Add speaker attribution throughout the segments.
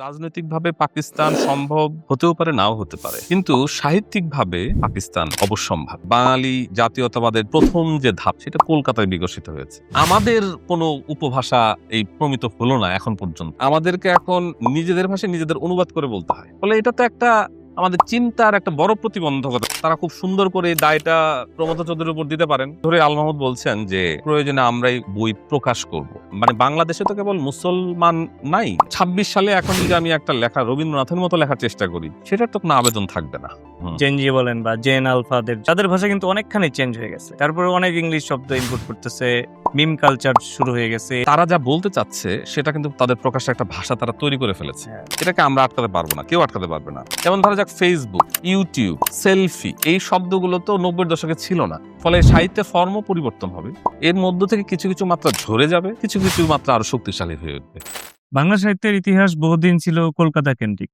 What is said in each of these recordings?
Speaker 1: রাজনৈতিকভাবে পাকিস্তান সম্ভব হতেও পারে, নাও হতে পারে, কিন্তু সাহিত্যিকভাবে পাকিস্তান অবশ্যম্ভাবী। বাঙালি জাতীয়তাবাদের প্রথম যে ধাপ, সেটা কলকাতায় বিকশিত হয়েছে। আমাদের কোনো উপভাষা এই প্রমিত হলো না এখন পর্যন্ত। আমাদেরকে এখন নিজেদের ভাষায় নিজেদের অনুবাদ করে বলতে হয়। ফলে এটা তো একটা আমাদের চিন্তার একটা বড় প্রতিবন্ধকতা। তারা খুব সুন্দর করে এই দায়টা প্রমথ চৌধুরীর উপর দিতে পারেন। ধরে আল মাহমুদ বলছেন যে প্রয়োজনে আমরাই বই প্রকাশ করব। মানে বাংলাদেশে তো কেবল মুসলমান নাই। ২৬ সালে এখন যদি আমি একটা লেখা রবীন্দ্রনাথের মতো লেখার চেষ্টা করি, সেটার তো কোনো আবেদন থাকবে না।
Speaker 2: জেনজি বলেন বা জেন আলফাদের, তাদের ভাষা কিন্তু অনেকখানি চেঞ্জ হয়ে গেছে। তারপরে অনেক ইংলিশ শব্দ ইনপুট করতেছে, মিম কালচার শুরু হয়ে গেছে।
Speaker 1: তারা যা বলতে চাচ্ছে সেটা কিন্তু তাদের প্রকাশে একটা ভাষা তারা তৈরি করে ফেলেছে। এটাকে আমরা আটকাতে পারবো না, কেউ আটকাতে পারবে না। যেমন ধরা যাক ফেসবুক, ইউটিউব, সেলফি, এই শব্দগুলো তো ৯০ দশকে ছিল না। ফলে সাহিত্যে ফর্মও পরিবর্তন হবে। এর মধ্য থেকে কিছু কিছু মাত্রা ঝরে যাবে, কিছু কিছু মাত্রা আরো শক্তিশালী হয়ে উঠবে।
Speaker 2: বাংলা সাহিত্যের ইতিহাস বহুদিন ছিল কলকাতা কেন্দ্রিক।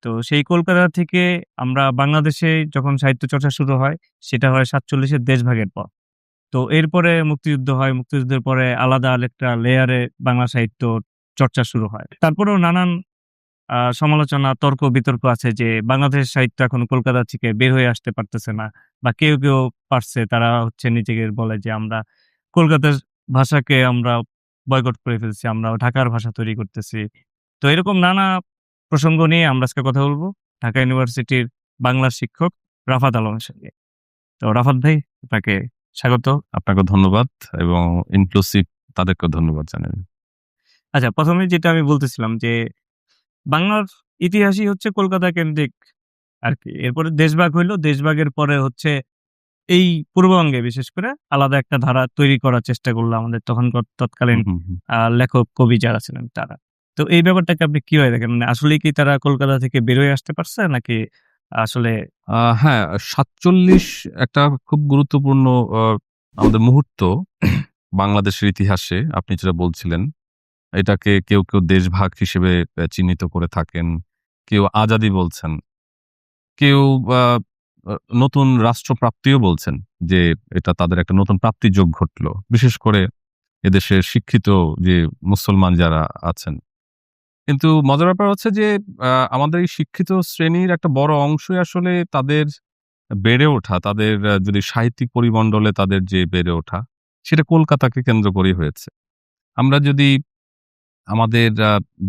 Speaker 2: তো সেই কলকাতা থেকে আমরা বাংলাদেশে যখন সাহিত্য চর্চা শুরু হয়, সেটা হয় ৪৭-এর দেশভাগের পর। তো এরপরে মুক্তিযুদ্ধ হয়, মুক্তিযুদ্ধের পরে আলাদা আরেকটা লেয়ারে বাংলা সাহিত্য চর্চা শুরু হয়। তারপরেও নানান সমালোচনা, তর্ক বিতর্ক আছে যে বাংলাদেশের সাহিত্য এখন কলকাতা থেকে বের হয়ে আসতে পারতেছে না, বা কেউ কেউ পারছে, তারা হচ্ছে নিজেকে বলে যে আমরা কলকাতার ভাষাকে আমরা বয়কট করে ফেলছি, আমরা ঢাকার ভাষা তৈরি করতেছি। তো এরকম নানা প্রসঙ্গ নিয়ে আমরা আজকে কথা বলবো ঢাকা ইউনিভার্সিটির বাংলা শিক্ষক রাফাত আলমের সঙ্গে। তো রাফাত ভাই, আপনাকে স্বাগত।
Speaker 1: আপনাকে ধন্যবাদ এবং ইনক্লুসিভ তাদেরকেও ধন্যবাদ জানাই।
Speaker 2: আচ্ছা, প্রথমে যেটা আমি বলতেছিলাম যে বাংলার ইতিহাসই হচ্ছে কলকাতা কেন্দ্রিক আর কি। এরপরে দেশভাগ হইলো, দেশভাগের পরে হচ্ছে এই পূর্ববঙ্গে বিশেষ করে আলাদা একটা ধারা তৈরি করার চেষ্টা করলো আমাদের তৎকালীন লেখক কবি যারা ছিলেন তারা। তো এই ব্যাপারটাকে আপনি কিভাবে দেখেন? মানে আসলেই কি তারা কলকাতা থেকে বের হয়ে আসতে পারছে, নাকি আসলে?
Speaker 1: হ্যাঁ, ৪৭ একটা খুব গুরুত্বপূর্ণ আমাদের মুহূর্ত বাংলাদেশের ইতিহাসে। আপনি যেটা বলছিলেন, এটাকে কেউ কেউ দেশভাগ হিসেবে চিহ্নিত করে থাকেন, কেউ আজাদি বলছেন, কেউ আহ, নতুন রাষ্ট্রপ্রাপ্তিও বলছেন, যে এটা তাদের একটা নতুন প্রাপ্তির যোগ ঘটলো, বিশেষ করে এদেশের শিক্ষিত যে মুসলমান যারা আছেন। কিন্তু মজার ব্যাপার হচ্ছে যে আমাদের এই শিক্ষিত শ্রেণীর একটা বড় অংশই আসলে তাদের বেড়ে ওঠা, তাদের যদি সাহিত্যিক পরিমণ্ডলে তাদের যে বেড়ে ওঠা, সেটা কলকাতাকে কেন্দ্র করেই হয়েছে। আমরা যদি আমাদের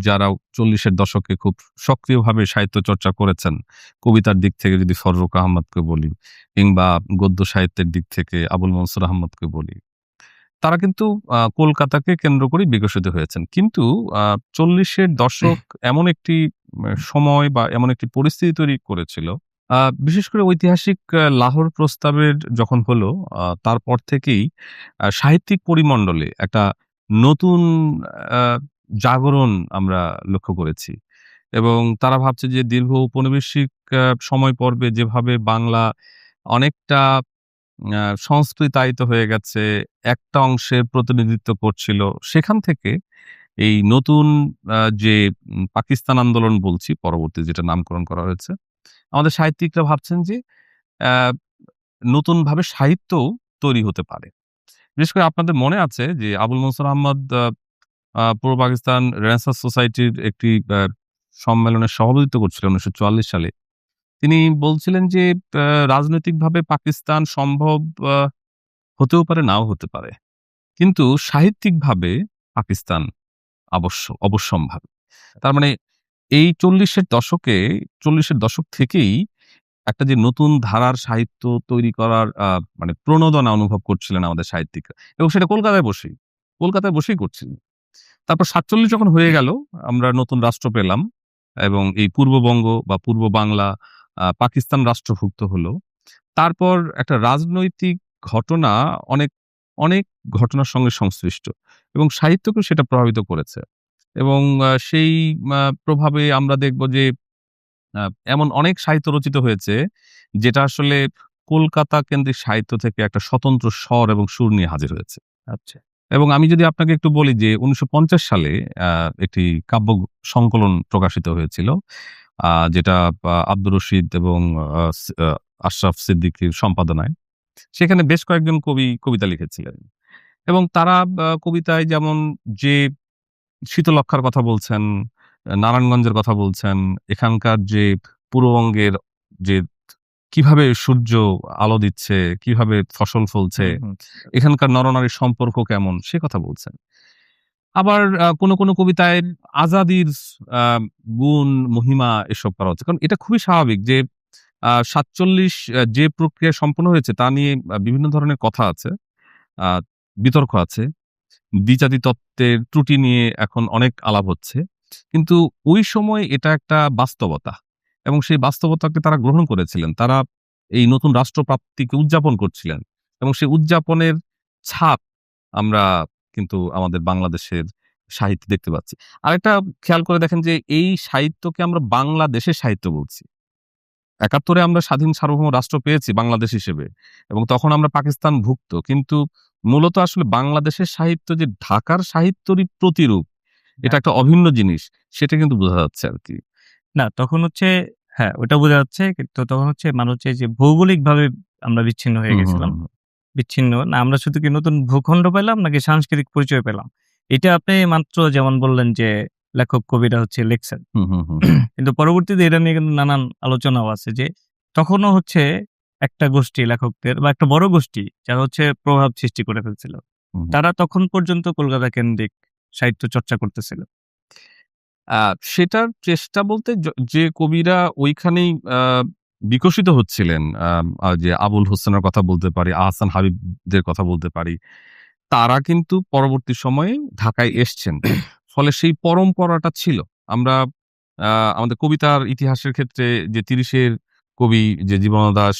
Speaker 1: যারা ৪০-এর দশকে খুব সক্রিয়ভাবে সাহিত্য চর্চা করেছেন, কবিতার দিক থেকে যদি ফররুখ আহমদকে বলি, কিংবা গদ্য সাহিত্যের দিক থেকে আবুল মনসুর আহমদকে বলি, তারা কিন্তু কলকাতাকে কেন্দ্র করেই বিকশিত হয়েছেন। কিন্তু ৪০-এর দশক এমন একটি সময় বা এমন একটি পরিস্থিতি তৈরি করেছিল, বিশেষ করে ঐতিহাসিক লাহোর প্রস্তাবের যখন হলো, তারপর থেকেই সাহিত্যিক পরিমণ্ডলে একটা নতুন আ জাগরণ আমরা লক্ষ্য করেছি। এবং তারা ভাবছে যে দীর্ঘ ঔপনিবেশিক সময় পর্বে যেভাবে বাংলা অনেকটা সংস্কৃতায়িত হয়ে গেছে, একটা অংশের প্রতিনিধিত্ব করছিল। সেখান থেকে এই নতুন যে পাকিস্তান আন্দোলন বলছি, পরবর্তী যেটা নামকরণ করা হয়েছে, আমাদের সাহিত্যিকরা ভাবছেন যে অ্যা নতুনভাবে সাহিত্যও তৈরি হতে পারে। বিশেষ করে আপনাদের মনে আছে যে আবুল মনসুর আহমদ পূর্ব পাকিস্তান রেনেসাঁ সোসাইটির একটি সম্মেলনের সভাপতিত্ব করছিলেন ১৯৪৪ সালে। তিনি বলছিলেন যে আ রাজনৈতিকভাবে পাকিস্তান সম্ভব আ হতেও পারে, নাও হতে পারে, কিন্তু সাহিত্যিকভাবে পাকিস্তান অবশ্যম্ভাবী। তার মানে এই ৪০-এর দশক থেকেই একটা যে নতুন ধারার সাহিত্য তৈরি করার মানে প্রণোদনা অনুভব করছিলেন আমাদের সাহিত্যিকরা, এবং সেটা কলকাতায় বসেই করছিলেন। তারপর ৪৭ যখন হয়ে গেল, আমরা নতুন রাষ্ট্র পেলাম এবং এই পূর্ববঙ্গ বা পূর্ব বাংলা পাকিস্তান রাষ্ট্রভুক্ত হলো। তারপর একটা রাজনৈতিক ঘটনা অনেক, অনেক ঘটনার সঙ্গে সংশ্লিষ্ট, এবং সাহিত্যকেও সেটা প্রভাবিত করেছে। এবং সেই প্রভাবে আমরা দেখব যে আ এমন অনেক সাহিত্য রচিত হয়েছে, যেটা আসলে কলকাতা কেন্দ্রিক সাহিত্য থেকে একটা স্বতন্ত্র স্বর এবং সুর নিয়ে হাজির হয়েছে।
Speaker 2: আচ্ছা,
Speaker 1: এবং আমি যদি আপনাকে একটু বলি যে ১৯৫০ সালে একটি কাব্য সংকলন প্রকাশিত হয়েছিল, যেটা আব্দুর রশিদ এবং আ স আ আশরাফ সিদ্দিকীর সম্পাদনায়। সেখানে বেশ কয়েকজন কবি কবিতা লিখেছিলেন, এবং তারা কবিতায় যেমন যে শীতলক্ষ্যার কথা বলছেন, নারায়ণগঞ্জের কথা বলছেন, এখানকার যে পূর্ববঙ্গের যে কিভাবে সূর্য আলো দিচ্ছে, কিভাবে ফসল ফলছে,
Speaker 2: হুম, হুম।
Speaker 1: এখানকার নরনারীর সম্পর্ক কেমন সে কথা বলছেন। আবার কোনো কবিতায় আজাদীর আ গুণ, মহিমা এসব করা হচ্ছে। কারণ এটা খুবই স্বাভাবিক যে ৪৭ যে প্রক্রিয়া সম্পন্ন হয়েছে তা নিয়ে বিভিন্ন ধরনের কথা আছে, আ বিতর্ক আছে। দ্বিজাতি তত্ত্বের ত্রুটি নিয়ে এখন অনেক আলাপ হচ্ছে। কিন্তু ওই সময় এটা একটা বাস্তবতা এবং সেই বাস্তবতাকে তারা গ্রহণ করেছিলেন। তারা এই নতুন রাষ্ট্র প্রাপ্তিকে উদযাপন করছিলেন এবং সেই উদযাপনের ছাপ আমরা কিন্তু আমাদের বাংলাদেশের সাহিত্যে দেখতে পাচ্ছি। আরেকটা খেয়াল করে দেখেন যে এই সাহিত্যকে আমরা বাংলাদেশের সাহিত্য বলছি। ৭১ এ আমরা স্বাধীন সার্বভৌম রাষ্ট্র পেয়েছি বাংলাদেশ হিসেবে এবং তখন আমরা পাকিস্তানভুক্ত। কিন্তু মূলত আসলে বাংলাদেশের সাহিত্য যে ঢাকার সাহিত্যেরই প্রতিরূপ, এটা
Speaker 2: হ্যাঁ।
Speaker 1: একটা অভিন্ন জিনিস। সেটা কিন্তু বোঝা যাচ্ছে আরকি।
Speaker 2: না তখন হচ্ছে হ্যাঁ, ওটা বোঝা যাচ্ছে। কিন্তু তখন হচ্ছে মানুষ যে ভৌগোলিকভাবে আমরা বিচ্ছিন্ন হয়ে
Speaker 1: হুম, হুম,
Speaker 2: গেছিলাম।
Speaker 1: হুম,
Speaker 2: বিচ্ছিন্ন না আমরা শুধু কি নতুন ভূখণ্ড পেলাম নাকি সাংস্কৃতিক পরিচয় পেলাম? এটা আপনি মাত্র যেমন বললেন যে লেখক কবিরা হচ্ছে লিখছেন।
Speaker 1: হুম, হুম, হুম,
Speaker 2: কিন্তু পরবর্তীতে এটা নিয়ে কিন্তু নানান আলোচনাও আছে যে তখনও হচ্ছে একটা গোষ্ঠী লেখকদের বা একটা বড় গোষ্ঠী যারা হচ্ছে প্রভাব সৃষ্টি করে ফেলছিল।
Speaker 1: হুম, হুম।
Speaker 2: তারা তখন পর্যন্ত কলকাতা কেন্দ্রিক সাহিত্য চর্চা করতেছিল।
Speaker 1: আ সেটার চেষ্টা বলতে যে কবিরা ঐখানেই বিকশিত হচ্ছিলেন, যে আবুল হোসেনের কথা বলতে পারি, আহসান হাবীবদের কথা বলতে পারি। তারা কিন্তু পরবর্তী সময়ে ঢাকায় এসছেন। ফলে সেই পরম্পরাটা ছিল। আমরা আ আমাদের কবিতার ইতিহাসের ক্ষেত্রে যে ৩০ এর কবি যে জীবনানন্দ দাশ,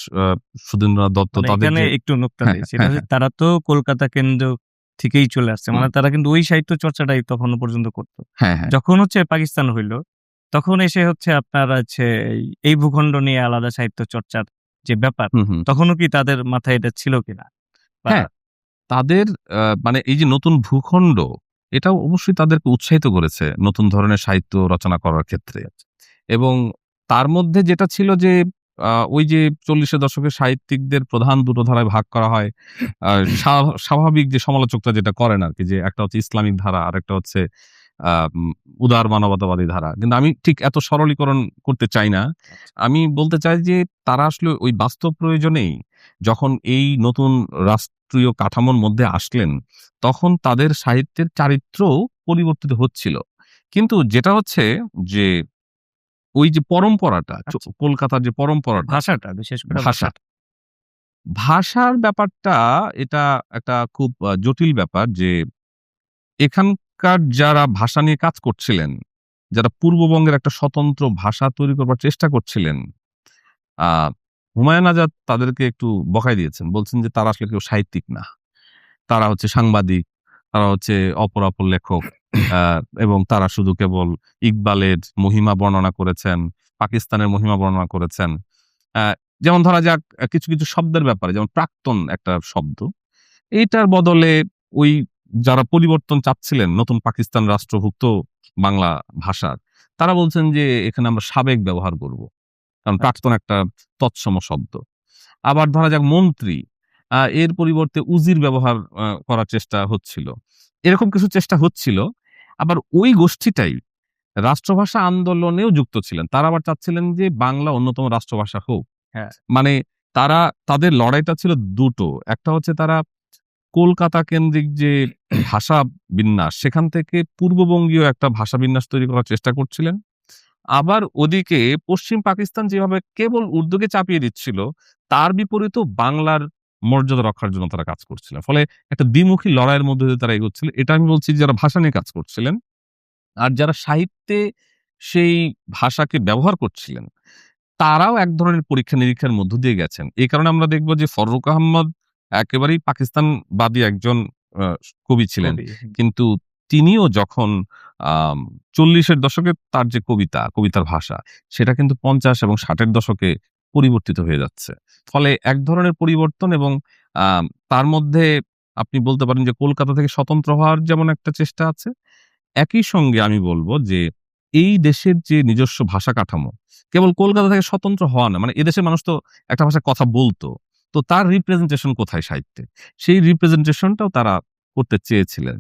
Speaker 1: সুধীন্দ্রনাথ দত্ত
Speaker 2: মানে
Speaker 1: তাদের
Speaker 2: এখানে
Speaker 1: যে
Speaker 2: একটু নোক্তা
Speaker 1: হ্যাঁ,
Speaker 2: দেই।
Speaker 1: হ্যাঁ,
Speaker 2: সেটা
Speaker 1: হ্যাঁ,
Speaker 2: হচ্ছে
Speaker 1: হ্যাঁ।
Speaker 2: তারা তো কলকাতা কেন্দ্র থেকেই চলে আসছে।
Speaker 1: হুম।
Speaker 2: মানে তারা কিন্তু ওই সাহিত্য চর্চাটাই তখনো পর্যন্ত করত।
Speaker 1: হ্যাঁ, হ্যাঁ।
Speaker 2: যখন হচ্ছে পাকিস্তান হইল, তখন এসে হচ্ছে আপনার হচ্ছে এই ভূখণ্ড নিয়ে আলাদা সাহিত্য চর্চার যে ব্যাপার,
Speaker 1: হুম, হুম।
Speaker 2: তখনও কি তাদের মাথায় এটা ছিল কিনা? বা
Speaker 1: হ্যাঁ, তাদের মানে এই যে নতুন ভূখণ্ড, এটাও অবশ্যই তাদেরকে উৎসাহিত করেছে নতুন ধরনের সাহিত্য রচনা করার ক্ষেত্রে। এবং তার মধ্যে যেটা ছিল যে ওই যে ৪০ এর দশকের সাহিত্যিকদের প্রধান দুটো ধারায় ভাগ করা হয়। আ স্বাভাবিক যে সমালোচকরা যেটা করেন আরকি, যে একটা হচ্ছে ইসলামিক ধারা, আরেকটা হচ্ছে আ উম উদার মানবতাবাদী ধারা। কিন্তু আমি ঠিক এত সরলীকরণ করতে চাই না।
Speaker 2: আচ্ছা,
Speaker 1: আমি বলতে চাই যে তারা আসলে ওই বাস্তব প্রয়োজনেই যখন এই নতুন রাষ্ট্রীয় কাঠামোর মধ্যে আসলেন, তখন তাদের সাহিত্যের চারিত্র্যও পরিবর্তিত হচ্ছিল। কিন্তু যেটা হচ্ছে যে ওই যে পরম্পরাটা,
Speaker 2: আচ্ছা।
Speaker 1: কলকাতার যে পরম্পরাটা,
Speaker 2: ভাষাটা বিশেষ করে
Speaker 1: ভাষা।
Speaker 2: ভাষাটা।
Speaker 1: ভাষার ব্যাপারটা এটা একটা খুব জটিল ব্যাপার যে এখানকার যারা ভাষা নিয়ে কাজ করছিলেন, যারা পূর্ববঙ্গের একটা স্বতন্ত্র ভাষা তৈরি করবার চেষ্টা করছিলেন, আ হুমায়ুন আজাদ তাদেরকে একটু বকাই দিয়েছেন। বলছেন যে তারা আসলে কেউ সাহিত্যিক না। তারা হচ্ছে সাংবাদিক, তারা হচ্ছে অপরাপর লেখক, আ এবং তারা শুধু কেবল ইকবালের মহিমা বর্ণনা করেছেন, পাকিস্তানের মহিমা বর্ণনা করেছেন। আ যেমন ধরা যাক কিছু শব্দের ব্যাপারে, যেমন প্রাক্তন একটা শব্দ। এইটার বদলে ওই যারা পরিবর্তন চাচ্ছিলেন নতুন পাকিস্তান রাষ্ট্রভুক্ত বাংলা ভাষার, তারা বলছেন যে এখানে আমরা সাবেক ব্যবহার করব। কারণ
Speaker 2: আচ্ছা,
Speaker 1: প্রাক্তন একটা তৎসম শব্দ। আবার ধরা যাক মন্ত্রী, এর পরিবর্তে উজির ব্যবহার করার চেষ্টা হচ্ছিল। এরকম কিছু চেষ্টা হচ্ছিল। আবার ওই গোষ্ঠীটাই রাষ্ট্রভাষা আন্দোলনেও যুক্ত ছিলেন। তারা আবার চাচ্ছিলেন যে বাংলা অন্যতম রাষ্ট্রভাষা হোক।
Speaker 2: হ্যাঁ,
Speaker 1: মানে তারা, তাদের লড়াইটা ছিল দুটো। একটা হচ্ছে তারা কলকাতা কেন্দ্রিক যে ভাষা বিন্যাস, সেখান থেকে পূর্ববঙ্গীয় একটা ভাষা বিন্যাস তৈরি করার চেষ্টা করছিলেন। আবার ওদিকে পশ্চিম পাকিস্তান যেভাবে কেবল উর্দুকে চাপিয়ে দিচ্ছিল, তার বিপরীতেও বাংলার মর্যাদা রক্ষার জন্য তারা কাজ করছিলেন। ফলে একটা দ্বিমুখী লড়াইয়ের মধ্যে দিয়ে তারা এগোচ্ছিল। এটা আমি বলছি যারা ভাষা নিয়ে কাজ করছিলেন। আর যারা সাহিত্যে সেই ভাষাকে ব্যবহার করছিলেন, তারাও এক ধরনের পরীক্ষা-নিরীক্ষার মধ্য দিয়ে গেছেন। এই কারণে আমরা দেখব যে ফররুখ আহমদ একেবারেই পাকিস্তানবাদী একজন আ কবি ছিলেন।
Speaker 2: কবি।
Speaker 1: কিন্তু তিনিও যখন ৪০ এর দশকে তার যে কবিতার ভাষা, সেটা কিন্তু ৫০ এবং ৬০ এর দশকে পরিবর্তিত হয়ে যাচ্ছে। ফলে এক ধরনের পরিবর্তন এবং আ তার মধ্যে আপনি বলতে পারেন যে কলকাতা থেকে স্বতন্ত্র হওয়ার যেমন একটা চেষ্টা আছে, একই সঙ্গে আমি বলব যে এই দেশের যে নিজস্ব ভাষা কাঠামো, কেবল কলকাতা থেকে স্বতন্ত্র হওয়া না। মানে এদেশের মানুষ তো একটা ভাষায় কথা বলত। তো তার রিপ্রেজেন্টেশন কোথায় সাহিত্যে? সেই রিপ্রেজেন্টেশনটাও তারা করতে চেয়েছিলেন।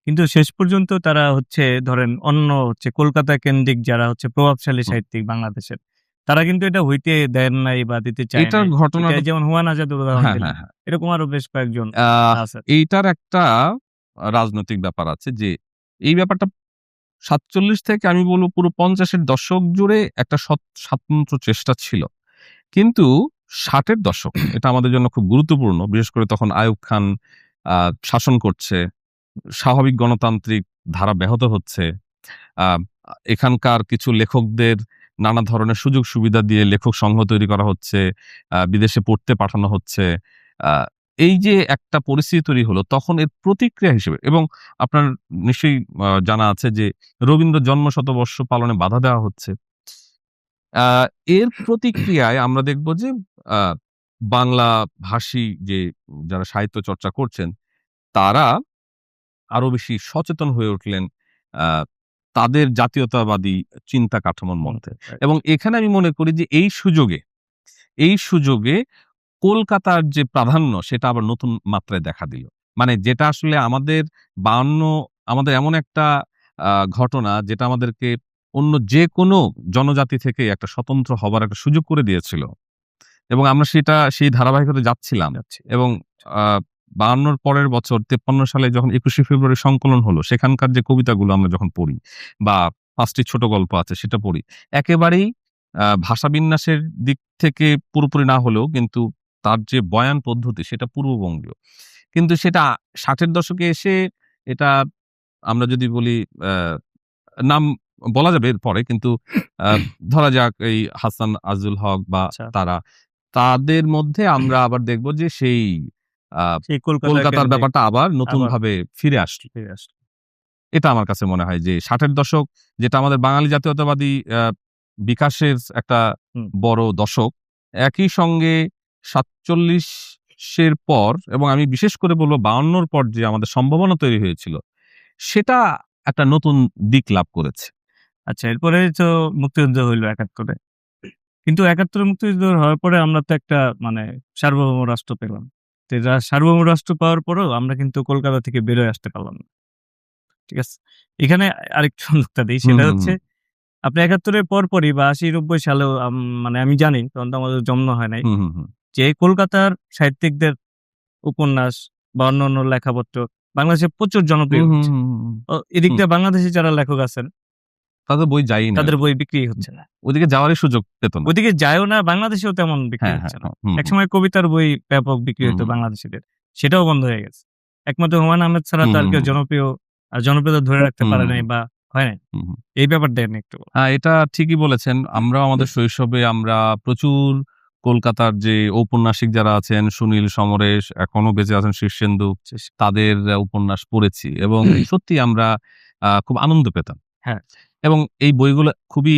Speaker 2: কিন্তু শেষ পর্যন্ত তারা হচ্ছে ধরেন অন্য হচ্ছে কলকাতা কেন্দ্রিক যারা হচ্ছে প্রভাবশালী
Speaker 1: হুম।
Speaker 2: সাহিত্যিক বাংলাদেশের, তারা কিন্তু এটা হইতে দেন নাই বা দিতে চায়
Speaker 1: এটার
Speaker 2: নাই। এটা
Speaker 1: ঘটনাটা
Speaker 2: যেমন হুমায়ুন আজাদের উদাহরণ
Speaker 1: হ্যাঁ,
Speaker 2: দিলেন।
Speaker 1: হ্যাঁ, হ্যাঁ।
Speaker 2: এরকম আরো বেশ কয়েকজন আছে।
Speaker 1: এইটার একটা রাজনৈতিক ব্যাপার আছে যে এই ব্যাপারটা ৪৭ থেকে আমি বলব পুরো ৫০ এর দশক জুড়ে একটা স্বাতন্ত্র্য চেষ্টা ছিল। কিন্তু ৬০ এর দশক এটা আমাদের জন্য খুব গুরুত্বপূর্ণ। বিশেষ করে তখন আইয়ুব খান শাসন করছে। স্বাভাবিক গণতান্ত্রিক ধারা ব্যাহত হচ্ছে। আ এখানকার কিছু লেখকদের নানা ধরনের সুযোগ সুবিধা দিয়ে লেখক সংঘ তৈরি করা হচ্ছে। বিদেশে পড়তে পাঠানো হচ্ছে। আ এই যে একটা পরিস্থিতি তৈরি হলো তখন এর প্রতিক্রিয়া হিসেবে এবং আপনার নিশ্চয়ই জানা আছে যে রবীন্দ্র জন্মশতবর্ষ পালনে বাধা দেওয়া হচ্ছে। আ এর প্রতিক্রিয়ায় আমরা দেখব যে আ বাংলা ভাষী যে যারা সাহিত্য চর্চা করছেন তারা আরো বেশি সচেতন হয়ে উঠলেন আ তাদের জাতীয়তাবাদী চিন্তা কাঠামোর মধ্যে। এবং এখানে আমি মনে করি যে এই সুযোগে কলকাতার যে প্রাধান্য সেটা আবার নতুন মাত্রায় দেখা দিল। মানে যেটা আসলে আমাদের ৫২ আমাদের এমন একটা ঘটনা যেটা আমাদেরকে অন্য যেকোনো জনজাতি থেকে একটা স্বতন্ত্র হবার একটা সুযোগ করে দিয়েছিল। এবং আমরা সেই ধারাবাহিকতায় যাচ্ছিলাম।
Speaker 2: যাচ্ছি।
Speaker 1: এবং আ ৫২ র পরের বছর ৫৩ সালে যখন ২১শে ফেব্রুয়ারি সংকলন হলো, সেখানকার যে কবিতাগুলো আমরা যখন পড়ি বা ৫ টি ছোট গল্প আছে সেটা পড়ি। একেবারেই ভাষাবিন্যাসের দিক থেকে পুরোপুরি না হলেও কিন্তু তার যে বয়ান পদ্ধতি সেটা পূর্ববঙ্গীয়। কিন্তু সেটা ৬০ এর দশকে এসে এটা আমরা যদি বলি আ নাম বলা যাবে এরপরে কিন্তু আ ধরা যাক এই হাসান আজিজুল হক বা
Speaker 2: আচ্ছা।
Speaker 1: তাদের মধ্যে আমরা আবার দেখব যে সেই আ
Speaker 2: সেই কলকাতা
Speaker 1: কলকাতার
Speaker 2: কেন্দ্রিক
Speaker 1: ব্যাপারটা আবার
Speaker 2: আবার
Speaker 1: নতুনভাবে ফিরে আসলো।
Speaker 2: ফিরে আসলো।
Speaker 1: এটা আমার কাছে মনে হয় যে ৬০ এর দশক যেটা আমাদের বাঙালি জাতীয়তাবাদী বিকাশের একটা
Speaker 2: হুম।
Speaker 1: বড় দশক। একই সঙ্গে ৪৭ এর পর এবং আমি বিশেষ করে বলব ৫২ র পর যে আমাদের সম্ভাবনা তৈরি হয়েছিল, সেটা একটা নতুন দিক লাভ করেছে।
Speaker 2: আচ্ছা, এরপরে তো মুক্তিযুদ্ধ হইল ৭১ এ। কিন্তু ৭১ এ মুক্তিযুদ্ধ হওয়ার পরে আমরা তো একটা মানে সার্বভৌম রাষ্ট্র পেলাম। তো সার্বভৌম রাষ্ট্র পাওয়ার পরেও আমরা কিন্তু কলকাতা থেকে বেরোয় আসতে পারলাম না। ঠিক আছে? এখানে আরেকটু যুক্তা দেই,
Speaker 1: হুম,
Speaker 2: সেটা
Speaker 1: হুম,
Speaker 2: হচ্ছে
Speaker 1: হুম।
Speaker 2: আপনি ৭১ এর পরপরই বা ৮০-৯০ সালেও মানে আমি জানি তখন তো আমাদের জন্ম হয় নাই।
Speaker 1: হুম, হুম, হুম।
Speaker 2: যে কলকাতার সাহিত্যিকদের উপন্যাস বা অন্যান্য লেখাপত্র বাংলাদেশে প্রচুর জনপ্রিয়
Speaker 1: হুম, হুম,
Speaker 2: হচ্ছে।
Speaker 1: হুম, হুম, হুম।
Speaker 2: এদিক
Speaker 1: হুম,
Speaker 2: দিয়ে বাংলাদেশী যারা লেখক আছেন
Speaker 1: তাদের বই যায়ই না
Speaker 2: তাদের
Speaker 1: ওদিকে।
Speaker 2: বই বিক্রি হচ্ছে না।
Speaker 1: ওদিকে যাওয়ারই সুযোগ পেত না।
Speaker 2: ওদিকে যায়ও না, বাংলাদেশেও তেমন বিক্রি
Speaker 1: হ্যাঁ, হ্যাঁ,
Speaker 2: হচ্ছে না।
Speaker 1: হ্যাঁ। হুম, হুম,
Speaker 2: একসময় কবিতার বই ব্যাপক বিক্রি
Speaker 1: হুম,
Speaker 2: হতো
Speaker 1: হুম,
Speaker 2: বাংলাদেশীদের। সেটাও বন্ধ হয়ে গেছে। একমাত্র হুমায়ূন আহমেদ ছাড়া
Speaker 1: হুম,
Speaker 2: তো আর
Speaker 1: হুম,
Speaker 2: কেউ
Speaker 1: হুম,
Speaker 2: জনপ্রিয়তা ধরে রাখতে
Speaker 1: হুম,
Speaker 2: পারে
Speaker 1: হুম,
Speaker 2: নাই
Speaker 1: হুম,
Speaker 2: বা হয় নাই।
Speaker 1: হুম, হুম।
Speaker 2: এই ব্যাপারটা নিয়ে একটু বলুন।
Speaker 1: এটা ঠিকই বলেছেন। আমরাও আমাদের শৈশবে আমরা প্রচুর কলকাতার যে ঔপন্যাসিক যারা আছেন সুনীল, সমরেশ, এখনো বেঁচে আছেন শীর্ষেন্দু, তাদের উপন্যাস পড়েছি এবং সত্যিই আমরা খুব আনন্দ পেতাম।
Speaker 2: হ্যাঁ,
Speaker 1: এবং এই বইগুলো খুবই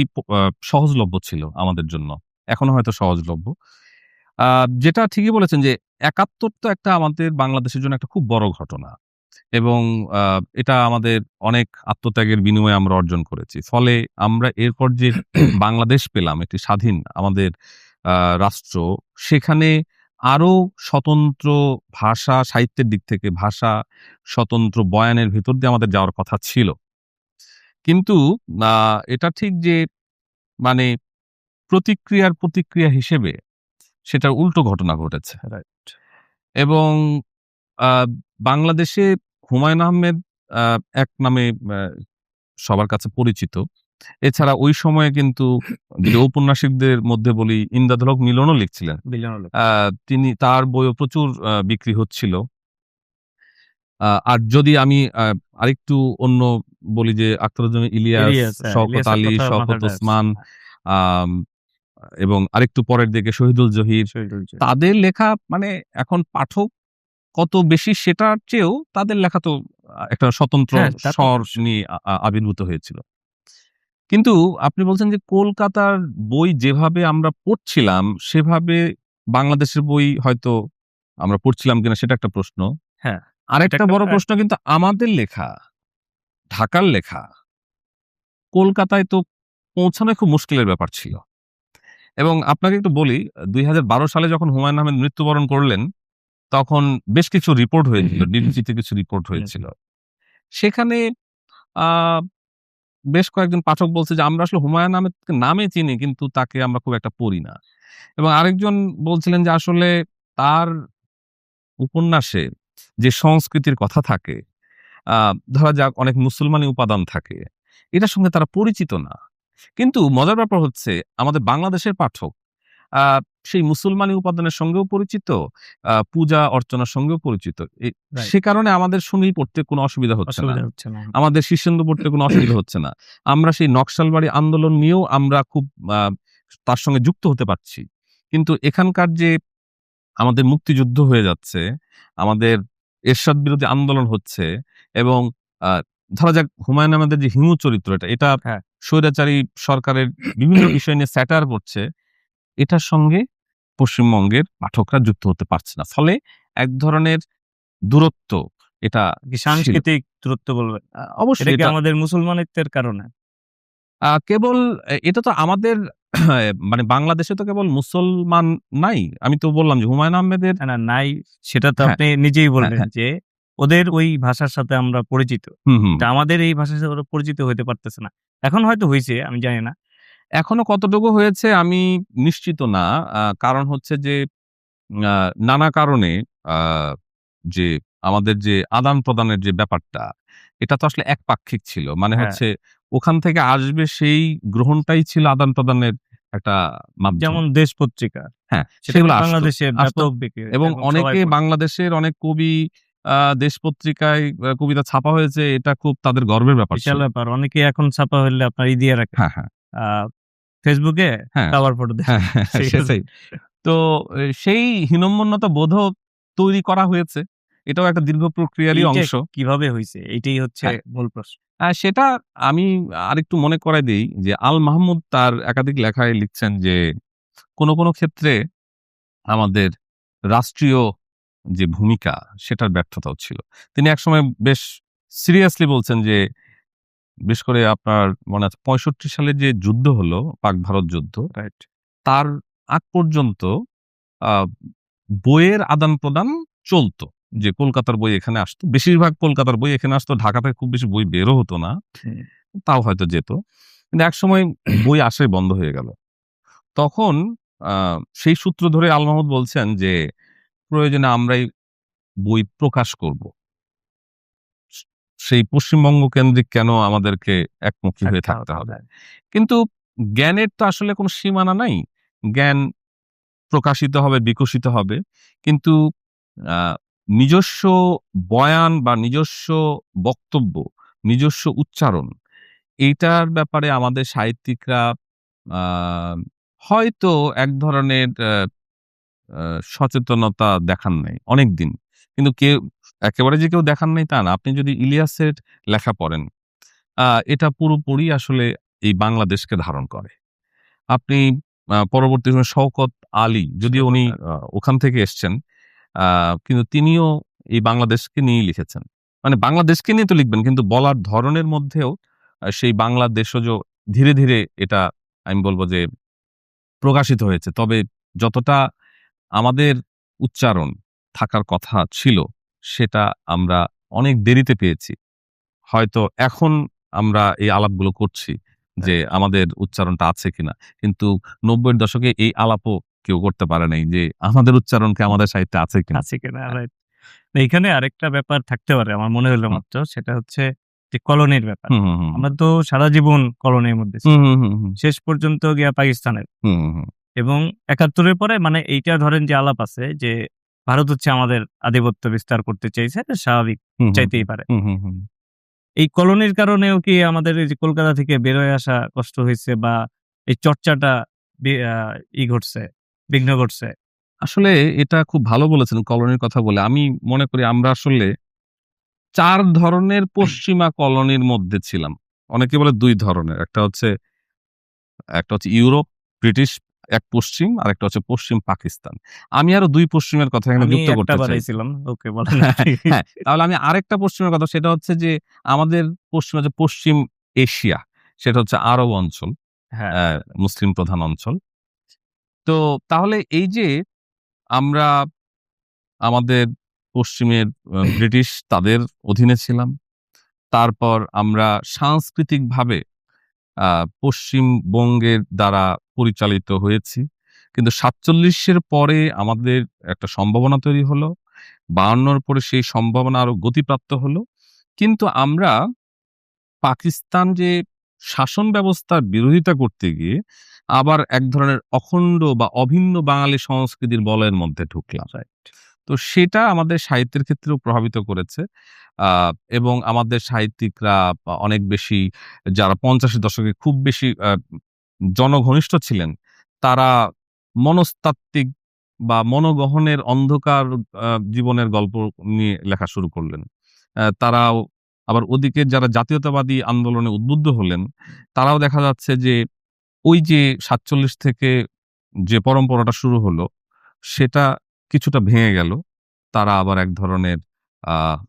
Speaker 1: সহজলভ্য ছিল আমাদের জন্য। এখনো হয়তো সহজলভ্য। আ যেটা ঠিকই বলেছেন যে ৭১ তো একটা আমাদের বাংলাদেশের জন্য একটা খুব বড় ঘটনা। এবং আ এটা আমাদের অনেক আত্মত্যাগের বিনিময়ে আমরা অর্জন করেছি। ফলে আমরা এরপর যে বাংলাদেশ পেলাম একটি স্বাধীন আমাদের আ রাষ্ট্র, সেখানে আরো স্বতন্ত্র ভাষা, সাহিত্যের দিক থেকে ভাষা, স্বতন্ত্র বয়ানের ভেতর দিয়ে আমাদের যাওয়ার কথা ছিল। কিন্তু আ এটা ঠিক যে মানে প্রতিক্রিয়া হিসেবে সেটার উল্টো ঘটনা ঘটেছে।
Speaker 2: রাইট।
Speaker 1: এবং আ বাংলাদেশে হুমায়ূন আহমেদ আ এক নামে সবার কাছে পরিচিত। এছাড়া ওই সময়ে কিন্তু যদি ঔপন্যাসিকদের মধ্যে বলি ইমদাদুল হক মিলনও লিখছিলেন।
Speaker 2: বিলিয়ন লোক।
Speaker 1: আ তার বইও প্রচুর বিক্রি হচ্ছিল। আর যদি আমি আরেকটু অন্য বলি যে আখতারুজ্জামান ইলিয়াস,
Speaker 2: ইলিয়াস, হ্যাঁ,
Speaker 1: শওকত
Speaker 2: ইলিয়াসের
Speaker 1: আলী,
Speaker 2: কথা
Speaker 1: শওকত
Speaker 2: মাথায় আসছে।
Speaker 1: ওসমান
Speaker 2: হ্যাঁ,
Speaker 1: আম এবং আরেকটু পরের দিকে শহীদুল জহির।
Speaker 2: শহীদুল জহির।
Speaker 1: তাদের লেখা মানে এখন পাঠক কত বেশি সেটার চেয়েও তাদের লেখা তো একটা স্বতন্ত্র
Speaker 2: হ্যাঁ, তা তো
Speaker 1: স্বর
Speaker 2: অবশ্যই।
Speaker 1: নিয়ে আবির্ভূত হয়েছিল। কিন্তু আপনি বলছেন যে কলকাতার বই যেভাবে আমরা পড়ছিলাম, সেভাবে বাংলাদেশের বই হয়তো আমরা পড়ছিলাম কিনা সেটা একটা প্রশ্ন।
Speaker 2: হ্যাঁ, এটা
Speaker 1: আরেকটা
Speaker 2: একটা
Speaker 1: বড় প্রশ্ন কিন্তু আমাদের লেখা, ঢাকার লেখা, কলকাতায় তো পৌঁছানো খুব মুশকিলের ব্যাপার ছিল। এবং আপনাকে একটু বলি ২০১২ সালে যখন হুমায়ূন আহমেদ মৃত্যুবরণ করলেন, তখন বেশ কিছু রিপোর্ট হয়েছিল। ডিবিসিতে কিছু রিপোর্ট
Speaker 2: হুম,
Speaker 1: হয়েছিল। সেখানে আহ বেশ কয়েকজন পাঠক বলছে যে আমরা আসলে হুমায়ুন আহমেদ নামে চিনি কিন্তু তাকে আমরা খুব একটা পড়ি না। এবং আরেকজন বলছিলেন যে আসলে তার উপন্যাসে যে সংস্কৃতির কথা থাকে, ধরা যাক অনেক মুসলমানি উপাদান থাকে, এটার সঙ্গে তারা পরিচিত না। কিন্তু মজার ব্যাপার হচ্ছে আমাদের বাংলাদেশের পাঠক আ সেই মুসলমানি উপাদানের সঙ্গেও পরিচিত, পূজা অর্চনার সঙ্গেও পরিচিত।
Speaker 2: রাইট।
Speaker 1: সে কারণে আমাদের সঙ্গেই পড়তে কোনো অসুবিধা হচ্ছে না।
Speaker 2: অসুবিধা হচ্ছে না।
Speaker 1: আমাদের শীর্ষেন্দু পড়তে কোনো অসুবিধা হচ্ছে না। আমরা সেই নকশালবাড়ি আন্দোলন নিয়েও আমরা খুব আ তার সঙ্গে যুক্ত হতে পারছি। কিন্তু এখানকার যে আমাদের মুক্তিযুদ্ধ হয়ে যাচ্ছে, আমাদের এরশাদ বিরোধী আন্দোলন হচ্ছে এবং আ ধরা যাক হুমায়ুন আহমেদের যে হিমু চরিত্র এটা
Speaker 2: হ্যাঁ।
Speaker 1: স্বৈরাচারী সরকারের বিভিন্ন বিষয় নিয়ে স্যাটার করছে। এটার সঙ্গে পশ্চিমবঙ্গের পাঠকরা যুক্ত হতে পারছে না। ফলে এক ধরনের দূরত্ব এটা
Speaker 2: কি
Speaker 1: ছিল।
Speaker 2: সাংস্কৃতিক দূরত্ব বলবেন? এটা
Speaker 1: অবশ্যই
Speaker 2: কি
Speaker 1: এটা
Speaker 2: আমাদের মুসলমানিত্বের কারণে?
Speaker 1: কেবল এটা তো আমাদের মানে বাংলাদেশে তো কেবল মুসলমান নাই। আমি তো বললাম যে হুমায়ুন আহমেদের
Speaker 2: না, না নাই সেটা তো
Speaker 1: হ্যাঁ,
Speaker 2: আপনি নিজেই
Speaker 1: হ্যাঁ,
Speaker 2: বললেন
Speaker 1: হ্যাঁ।
Speaker 2: যে ওদের ওই ভাষার সাথে আমরা পরিচিত।
Speaker 1: হুম, হুম।
Speaker 2: কিন্তু আমাদের এই ভাষার সাথে ওরা পরিচিত হইতে পারতেছে না। এখন হয়তো হইছে আমি জানি না।
Speaker 1: এখনো কতটুকু হয়েছে আমি নিশ্চিত না। কারণ হচ্ছে যে আ নানা কারণে আ যে আমাদের যে আদান-প্রদানের যে ব্যাপারটা, এটা তো আসলে একপাক্ষিক ছিল। মানে
Speaker 2: হ্যাঁ,
Speaker 1: হচ্ছে ওখান থেকে আসবে সেই গ্রহণটাই ছিল আদান-প্রদানের একটা মাধ্যম।
Speaker 2: যেমন দেশ পত্রিকা।
Speaker 1: হ্যাঁ,
Speaker 2: সেটা
Speaker 1: সেগুলো
Speaker 2: কিন্তু
Speaker 1: আসতো।
Speaker 2: বাংলাদেশে
Speaker 1: আসতো
Speaker 2: ব্যাপক বিক্রি হইতো
Speaker 1: এবং
Speaker 2: এবং সবাই
Speaker 1: অনেকে
Speaker 2: পড়তো।
Speaker 1: বাংলাদেশের অনেক কবি দেশ পত্রিকায় কবিতা ছাপা হয়েছে এটা খুব তাদের গর্বের ব্যাপার
Speaker 2: বিশাল
Speaker 1: ছিল।
Speaker 2: ব্যাপার। অনেকেই এখন ছাপা হইলে আপনার দিয়ে রাখে।
Speaker 1: হ্যাঁ, হ্যাঁ,
Speaker 2: আ ফেসবুকে
Speaker 1: হ্যাঁ,
Speaker 2: কভার ফটো দেয়।
Speaker 1: হ্যাঁ, হ্যাঁ, হ্যাঁ,
Speaker 2: ঠিক আছে?
Speaker 1: সেটাই। তো সেই হীনম্মন্যতা বোধও তৈরি করা হয়েছে। এটাও একটা দীর্ঘ প্রক্রিয়ারই
Speaker 2: এইটা
Speaker 1: অংশ।
Speaker 2: কিভাবে হইছে? এইটাই হচ্ছে
Speaker 1: হ্যাঁ,
Speaker 2: মূল প্রশ্ন।
Speaker 1: সেটা আমি আরেকটু মনে করায় দেই যে আল মাহমুদ তার একাধিক লেখায় লিখছেন যে কোন ক্ষেত্রে আমাদের রাষ্ট্রীয় যে ভূমিকা সেটার ব্যর্থতাও ছিল। তিনি একসময় বেশ সিরিয়াসলি বলছেন যে বিশেষ করে আপনার মনে আছে ৬৫ সালে যে যুদ্ধ হলো পাক-ভারত যুদ্ধ,
Speaker 2: রাইট।
Speaker 1: তার আগ পর্যন্ত আ বইয়ের আদান-প্রদান চলত। যে কলকাতার বই এখানে আসতো। বেশিরভাগ কলকাতার বই এখানে আসতো। ঢাকা থেকে খুব বেশি বই বেরও হতো না।
Speaker 2: হুম।
Speaker 1: তাও হয়তো যেত। কিন্তু একসময় বই আসাই বন্ধ হয়ে গেল। তখন আ সেই সূত্র ধরে আল মাহমুদ বলছেন যে, "প্রয়োজনে আমরাই বই প্রকাশ করব। স সেই পশ্চিমবঙ্গ কেন্দ্রিক কেন আমাদেরকে একমুখী হয়ে
Speaker 2: থাকতে
Speaker 1: থাকতে
Speaker 2: হবে।
Speaker 1: হবে?"
Speaker 2: হ্যাঁ।
Speaker 1: কিন্তু জ্ঞানের তো আসলে কোনো সীমানা নাই। জ্ঞান প্রকাশিত হবে, বিকশিত হবে। কিন্তু আ নিজস্ব বয়ান বা নিজস্ব বক্তব্য, নিজস্ব উচ্চারণ এইটার ব্যাপারে আমাদের সাহিত্যিকরা আ হয়তো এক ধরনের আ সচেতনতা দেখান নাই অনেকদিন। কিন্তু একেবারে যে কেউ দেখান নাই তা না। আপনি যদি ইলিয়াসের লেখা পড়েন, আ এটা পুরোপুরি আসলে এই বাংলাদেশকে ধারণ করে। আপনি পরবর্তী সময়ে শওকত আলী যদিও উনি
Speaker 2: শওকত
Speaker 1: ওখান থেকে এসছেন। আ কিন্তু তিনিও এই বাংলাদেশকে নিয়েই লিখেছেন। মানে বাংলাদেশকে নিয়ে তো লিখবেন কিন্তু বলার ধরনের মধ্যেও সেই বাংলাদেশজ ধীরে, ধীরে এটা আমি বলব যে প্রকাশিত হয়েছে। তবে যতটা আমাদের উচ্চারণ থাকার কথা ছিল, সেটা আমরা অনেক দেরিতে পেয়েছি। হয়তো এখন আমরা এই আলাপগুলো করছি যে
Speaker 2: রাইট।
Speaker 1: আমাদের উচ্চারণটা আছে কিনা। কিন্তু ৯০ এর দশকে এই আলাপও কেউ করতে পারে নাই যে আমাদের উচ্চারণ কি আমাদের সাহিত্যে আছে কিনা।
Speaker 2: আছে কিনা
Speaker 1: হ্যাঁ,
Speaker 2: রাইট। এইখানে আরেকটা ব্যাপার থাকতে পারে আমার মনে হইল
Speaker 1: হুম,
Speaker 2: মাত্র। সেটা হচ্ছে যে কলোনির ব্যাপার।
Speaker 1: হুম, হুম, হুম,
Speaker 2: আমরা তো সারা জীবন কলোনির মধ্যে
Speaker 1: হুম,
Speaker 2: ছিলাম।
Speaker 1: হুম, হুম, হুম,
Speaker 2: শেষ পর্যন্ত গিয়া পাকিস্তানের।
Speaker 1: হুম, হুম, হুম,
Speaker 2: এবং ৭১ এর পরে মানে এইটা ধরেন যে আলাপ আছে যে ভারত হচ্ছে আমাদের আধিপত্য বিস্তার করতে চাইছে। এটা স্বাভাবিক,
Speaker 1: হুম, হুম,
Speaker 2: চাইতেই পারে।
Speaker 1: হুম, হুম, হুম।
Speaker 2: এই কলোনির কারণেও কি আমাদের এই যে কলকাতা থেকে বের হয়ে আসা কষ্ট হইছে বা এই চর্চাটা বি আ ই ঘটছে, বিঘ্ন ঘটছে?
Speaker 1: আসলে এটা খুব ভালো বলেছেন কলোনির কথা বলে। আমি মনে করি আমরা আসলে ৪ ধরনের পশ্চিমা কলোনির মধ্যে ছিলাম। অনেকে বলে ২ ধরনের। একটা হচ্ছে ইউরোপ, ব্রিটিশ এক পশ্চিম, আরেকটা হচ্ছে পশ্চিম পাকিস্তান। আমি আরো ২ পশ্চিমের কথা এখানে
Speaker 2: আমি
Speaker 1: যুক্ত
Speaker 2: একটা
Speaker 1: করতে চাই।
Speaker 2: বাড়াইছিলাম। ওকে বলেন
Speaker 1: হ্যাঁ,
Speaker 2: আপনি।
Speaker 1: হ্যাঁ, তাহলে আমি আরেকটা পশ্চিমের কথা সেটা হচ্ছে যে আমাদের পশ্চিমে যে পশ্চিম এশিয়া সেটা হচ্ছে আরব অঞ্চল,
Speaker 2: হ্যাঁ,
Speaker 1: অ্যা মুসলিম প্রধান অঞ্চল। তো তাহলে এই যে আমরা আমাদের পশ্চিমের ব্রিটিশ তাদের অধীনে ছিলাম। তারপর আমরা সাংস্কৃতিকভাবে পশ্চিমবঙ্গের দ্বারা পরিচালিত হয়েছি। কিন্তু ৪৭-এর পরে আমাদের একটা সম্ভাবনা তৈরি হলো। ৫২-র পরে সেই সম্ভাবনা আরো গতিপ্রাপ্ত হলো। কিন্তু আমরা পাকিস্তান যে শাসন ব্যবস্থার বিরোধিতা করতে গিয়ে আবার এক ধরনের অখণ্ড বা অভিন্ন বাঙালি সংস্কৃতির বলয়ের মধ্যে ঢুকলাম। তো সেটা আমাদের সাহিত্যের ক্ষেত্রেও প্রভাবিত করেছে। আ এবং আমাদের সাহিত্যিকরা অনেক বেশি, যারা ৫০-এর দশকে খুব বেশি জনঘনিষ্ঠ ছিলেন, তারা মনস্তাত্ত্বিক বা মনোগহনের অন্ধকার জীবনের গল্প নিয়ে লেখা শুরু করলেন। তারাও আবার ওদিকে যারা জাতীয়তাবাদী আন্দোলনে উদ্বুদ্ধ হলেন, তারাও দেখা যাচ্ছে যে ওই যে ৪৭ থেকে যে পরম্পরাটা শুরু হলো, সেটা কিছুটা ভেঙে গেল। তারা আবার এক ধরনের আ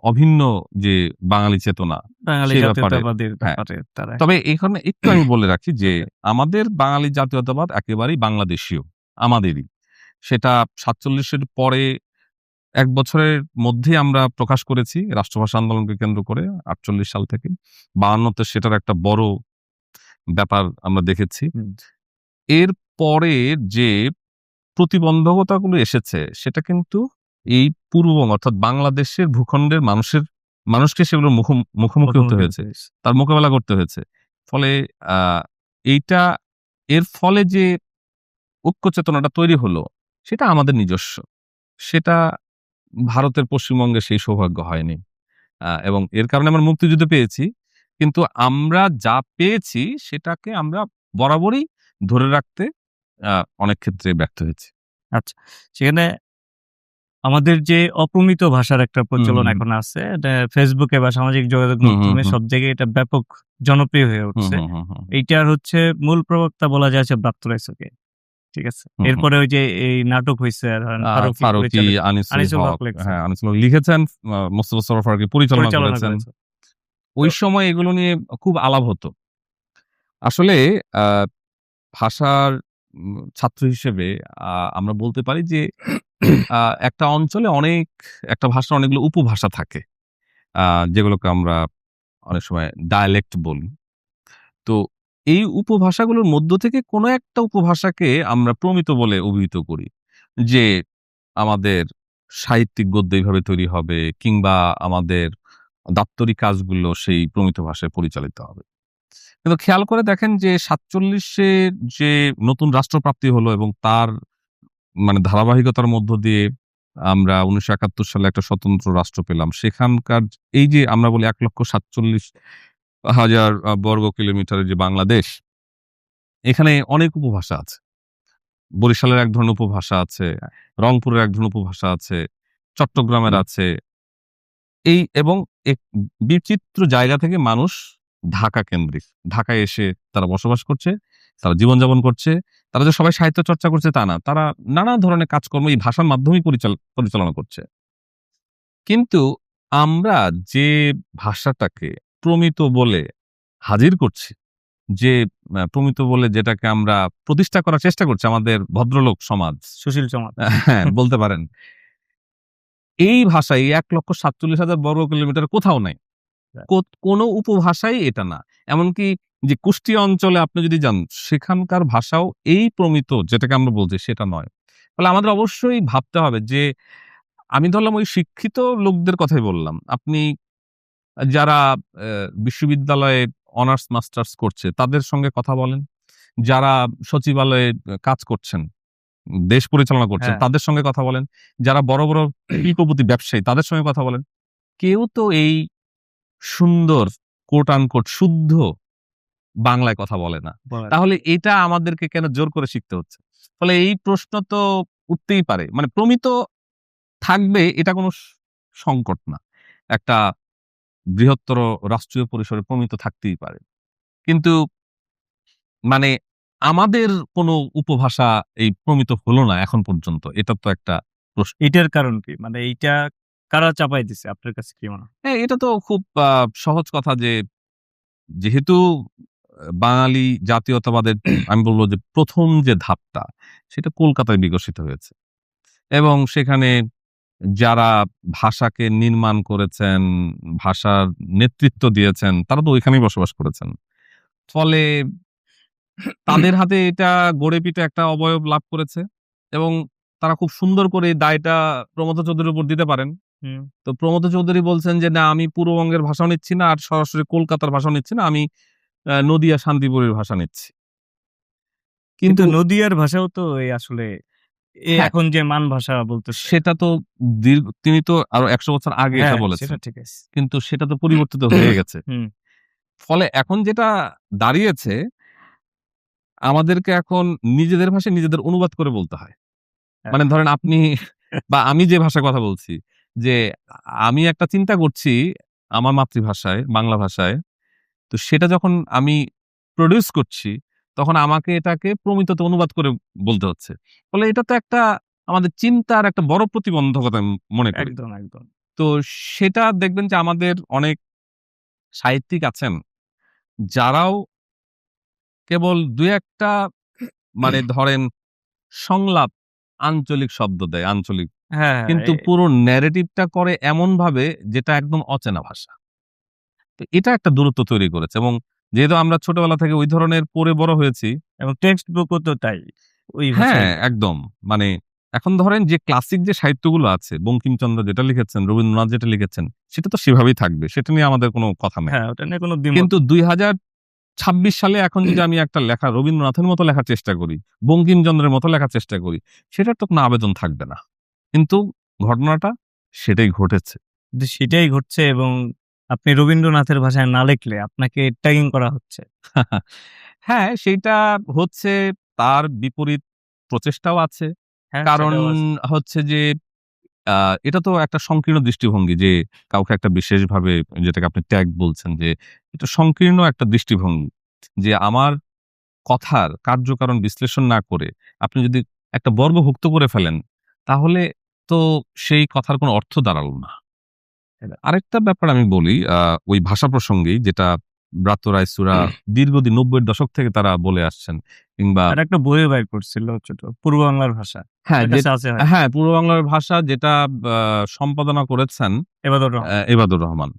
Speaker 1: অভিন্ন যে বাঙালি চেতনা,
Speaker 2: বাঙালি
Speaker 1: সেই ব্যাপারে,
Speaker 2: জাতীয়তাবাদের
Speaker 1: হ্যাঁ।
Speaker 2: ব্যাপারে তারা
Speaker 1: তবে এখানে একটু আমি বলে রাখি যে আমাদের বাঙালি জাতীয়তাবাদ একেবারেই বাংলাদেশীয়, আমাদেরই। সেটা ৪৭-এর পরে ১ বছরের মধ্যেই আমরা প্রকাশ করেছি রাষ্ট্রভাষা আন্দোলনকে কেন্দ্র করে ৪৮ সাল থেকে। ৫২ তে সেটার একটা বড় ব্যাপার আমরা দেখেছি।
Speaker 2: হুম।
Speaker 1: এর পরে যে প্রতিবন্ধকতাগুলো এসেছে সেটা কিন্তু এই পূর্ববঙ্গ অর্থাৎ বাংলাদেশের ভূখণ্ডের মানুষকে সেগুলোর মুখোমুখি হতে হয়েছে। তার মোকাবেলা করতে হয়েছে। ফলে আ এইটা এর ফলে যে ঐক্য চেতনাটা তৈরি হলো সেটা আমাদের নিজস্ব। সেটা ভারতের পশ্চিমবঙ্গে সেই সৌভাগ্য হয়নি। এবং এর কারণে আমরা মুক্তিযুদ্ধ পেয়েছি। কিন্তু আমরা যা পেয়েছি সেটাকে আমরা বরাবরই ধরে রাখতে আ অনেক ক্ষেত্রে ব্যর্থ হয়েছি।
Speaker 2: আচ্ছা। সেখানে আমাদের যে অপ্রমিত ভাষার একটা
Speaker 1: হুম,
Speaker 2: প্রচলন
Speaker 1: হুম,
Speaker 2: এখন আছে, এটা ফেসবুকে বা সামাজিক যোগাযোগ
Speaker 1: হুম, হুম,
Speaker 2: মাধ্যমে
Speaker 1: হুম,
Speaker 2: সব জায়গায় এটা ব্যাপক জনপ্রিয় হয়ে
Speaker 1: হুম,
Speaker 2: উঠছে।
Speaker 1: হুম, হুম, হুম,
Speaker 2: এইটার হচ্ছে মূল প্রবক্তা বলা যায় হচ্ছে ব্রাত্য রায়চৌধুরী। ঠিক আছে?
Speaker 1: হুম, হুম।
Speaker 2: এরপরে ওই যে এই নাটক হইছে ধরেন ফারুকী
Speaker 1: ফারুকী,
Speaker 2: পরিচালিত,
Speaker 1: আনিসুল
Speaker 2: আনিসুল হক
Speaker 1: হক,
Speaker 2: লেখছে,
Speaker 1: হ্যাঁ, আনিসুল হক লিখেছেন, মোস্তফা সরোয়ার ফারুকী পরিচালনা
Speaker 2: পরিচালনা
Speaker 1: করেছেন।
Speaker 2: করেছে। তো
Speaker 1: ওই সময় এগুলো নিয়ে খুব আলাপ হতো। আসলে আ ভাষার ছাত্র হিসেবে আমরা বলতে পারি যে আ একটা অঞ্চলে একটা ভাষার অনেকগুলো উপভাষা থাকে। আ যেগুলোকে আমরা অনেক সময় ডায়ালেক্ট বলি। তো এই উপভাষাগুলোর মধ্য থেকে কোনো একটা উপভাষাকে আমরা প্রমিত বলে অভিহিত করি। যে আমাদের সাহিত্যিক গদ্য এইভাবে তৈরি হবে কিংবা আমাদের দাপ্তরিক কাজগুলো সেই প্রমিত ভাষায় পরিচালিত হবে। কিন্তু খেয়াল করে দেখেন যে ৪৭ এ যে নতুন রাষ্ট্রপ্রাপ্তি হলো এবং তার মানে ধারাবাহিকতার মধ্য দিয়ে আমরা ১৯৭১ সালে একটা স্বতন্ত্র রাষ্ট্র পেলাম। সেখানকার এই যে আমরা বলি ১,৪৭,০০০ বর্গ কিলোমিটারের যে বাংলাদেশ, এখানে অনেক উপভাষা আছে। বরিশালের এক ধরনের উপভাষা আছে, রংপুরের এক ধরনের উপভাষা আছে, চট্টগ্রামের আছে। এবং এক বিচিত্র জায়গা থেকে মানুষ ঢাকা কেন্দ্রিক। ঢাকায় এসে তারা বসবাস করছে, তারা জীবনযাপন করছে। তারা যে সবাই সাহিত্য চর্চা করছে তা না। তারা নানা ধরনের কাজকর্ম এই ভাষার মাধ্যমেই পরিচালনা করছে। কিন্তু আমরা যে ভাষাটাকে প্রমিত বলে হাজির করছি, যে প্রমিত বলে যেটাকে আমরা প্রতিষ্ঠা করার চেষ্টা করছি আমাদের ভদ্রলোক সমাজ,
Speaker 2: সুশীল সমাজ।
Speaker 1: হ্যাঁ, বলতে পারেন। এই ভাষায় ১,৪৭,০০০ বর্গ কিলোমিটার কোথাও নাই। কোনো উপভাষাই এটা না। এমনকি যে কুষ্টিয়া অঞ্চলে আপনি যদি যান, সেখানকার ভাষাও এই প্রমিত যেটাকে আমরা বলছি সেটা নয়। ফলে আমাদের অবশ্যই ভাবতে হবে যে আমি ধরলাম ওই শিক্ষিত লোকদের কথাই বললাম। আপনি যারা বিশ্ববিদ্যালয়ে অনার্স মাস্টার্স করছে তাদের সঙ্গে কথা বলেন। যারা সচিবালয়ে কাজ করছেন, দেশ পরিচালনা করছেন
Speaker 2: হ্যাঁ,
Speaker 1: তাদের সঙ্গে কথা বলেন। যারা বড়, বড় শিল্পপতি ব্যবসায়ী তাদের সঙ্গে কথা বলেন। কেউ তো এই সুন্দর কোট আনকোট শুদ্ধ বাংলায় কথা বলে না।
Speaker 2: বলেন।
Speaker 1: তাহলে এটা আমাদেরকে কেন জোর করে শিখতে হচ্ছে? ফলে এই প্রশ্ন তো উঠতেই পারে। মানে প্রমিত থাকবে এটা কোনো সংকট না। একটা বৃহত্তর রাষ্ট্রীয় পরিসরে প্রমিত থাকতেই পারে। কিন্তু মানে আমাদের কোনো উপভাষা এই প্রমিত হলো না এখন পর্যন্ত। এটা তো একটা প্রশ্ন।
Speaker 2: এইটার কারণ কি? মানে এইটা কারা চাপাই দিছে? আপনার কাছে কি মনে হয়?
Speaker 1: হ্যাঁ, এটা তো খুব সহজ কথা যে যেহেতু বাঙালি জাতীয়তাবাদের আমি বলব যে ১ম যে ধাপটা সেটা কলকাতায় বিকশিত হয়েছে। এবং সেখানে যারা ভাষাকে নির্মাণ করেছেন, ভাষার নেতৃত্ব দিয়েছেন, তারা তো ওইখানেই বসবাস করেছেন। ফলে তাদের হাতে এটা গড়ে পিটে একটা অবয়ব লাভ করেছে এবং তারা খুব সুন্দর করে এই দায়টা প্রমথ চৌধুরীর উপর দিতে পারেন।
Speaker 2: হুম।
Speaker 1: তো প্রমথ চৌধুরী বলছেন যে, "না, আমি পূর্ববঙ্গের ভাষাও নিচ্ছি না আর সরাসরি কলকাতার ভাষাও নিচ্ছি না। আমি নদিয়া শান্তিপুরের ভাষা নিচ্ছি।"
Speaker 2: কিন্তু
Speaker 1: কিন্তু
Speaker 2: নদীয়ার ভাষাও তো এই আসলে
Speaker 1: হ্যাঁ,
Speaker 2: এখন যে মান ভাষা বলতেছে।
Speaker 1: সেটা তো তিনি তো আরো ১০০ বছর আগে এটা
Speaker 2: হ্যাঁ,
Speaker 1: বলেছেন।
Speaker 2: সেটা ঠিক আছে।
Speaker 1: কিন্তু সেটা তো পরিবর্তিত হয়ে গেছে।
Speaker 2: হুম,
Speaker 1: ফলে এখন যেটা দাঁড়িয়েছে, আমাদেরকে এখন নিজেদের ভাষায় নিজেদের অনুবাদ করে বলতে হয়।
Speaker 2: হ্যাঁ।
Speaker 1: মানে ধরেন আপনি বা আমি যে ভাষায় কথা বলছি, যে আমি একটা চিন্তা করছি আমার মাতৃভাষায়, বাংলা ভাষায়। তো সেটা যখন আমি প্রডিউস করছি, তখন আমাকে এটাকে প্রমিততে অনুবাদ করে বলতে হচ্ছে। ফলে এটা তো একটা আমাদের চিন্তার একটা বড় প্রতিবন্ধকতা আমি মনে করি।
Speaker 2: একদম, একদম।
Speaker 1: তো সেটা দেখবেন যে আমাদের অনেক সাহিত্যিক আছেন, যারাও কেবল ২-১ টা মানে ধরেন সংলাপ আঞ্চলিক শব্দ দেয়, আঞ্চলিক।
Speaker 2: হ্যাঁ, হ্যাঁ,
Speaker 1: কিন্তু পুরো ন্যারেটিভটা করে এমনভাবে যেটা একদম অচেনা ভাষা। তো এটা একটা দূরত্ব তৈরি করেছে এবং যেহেতু আমরা ছোটবেলা থেকে ওই ধরনের পড়ে বড় হয়েছি।
Speaker 2: এবং টেক্সট বুকও তো তাই। ওই
Speaker 1: হ্যাঁ,
Speaker 2: ভাষাই।
Speaker 1: একদম। মানে এখন ধরেন যে ক্লাসিক যে সাহিত্যগুলো আছে, বঙ্কিমচন্দ্র যেটা লিখেছেন, রবীন্দ্রনাথ যেটা লিখেছেন, সেটা তো সেভাবেই থাকবে। সেটা নিয়ে আমাদের কোনো কথা নাই।
Speaker 2: হ্যাঁ, ওটা নিয়ে কোনো দ্বিমত
Speaker 1: কিন্তু ২০২৬ সালে এখন যদি আমি একটা লেখা রবীন্দ্রনাথের মতো লেখার চেষ্টা করি, বঙ্কিমচন্দ্রের মতো লেখার চেষ্টা করি, সেটার তো কোনো আবেদন থাকবে না। কিন্তু ঘটনাটা সেটাই ঘটেছে।
Speaker 2: কিন্তু সেটাই ঘটছে এবং আপনি রবীন্দ্রনাথের ভাষায় না লিখলে আপনাকে ট্যাগিং করা হচ্ছে।
Speaker 1: হ্যাঁ, সেইটা হচ্ছে, তার বিপরীত প্রচেষ্টাও আছে।
Speaker 2: হ্যাঁ,
Speaker 1: কারণ
Speaker 2: সেটাও আছে।
Speaker 1: হচ্ছে যে আ এটা তো একটা সংকীর্ণ দৃষ্টিভঙ্গি যে কাউকে একটা বিশেষভাবে, যেটাকে আপনি ট্যাগ বলছেন, যে এটা সংকীর্ণ একটা দৃষ্টিভঙ্গি। যে আমার কথার কার্যকারণ বিশ্লেষণ না করে আপনি যদি একটা বর্গভুক্ত করে ফেলেন, তাহলে তো সেই কথার কোনো অর্থ দাঁড়ালো না। আরেকটা ব্যাপার আমি বলি ওই ভাষা প্রসঙ্গেই, যেটা ব্রাত্য রায়চূড়া দীর্ঘদিন ৯০ এর দশক থেকে তারা বলে আসছেন, কিংবা
Speaker 2: আর একটা বইও বের করছিল ছোট পূর্ব বাংলার ভাষা।
Speaker 1: হ্যাঁ,
Speaker 2: আপনার কাছে আছে হয়তো।
Speaker 1: হ্যাঁ, পূর্ব বাংলার ভাষা যেটা সম্পাদনা করেছেন
Speaker 2: এবাদুর রহমান।
Speaker 1: এবাদুর রহমান।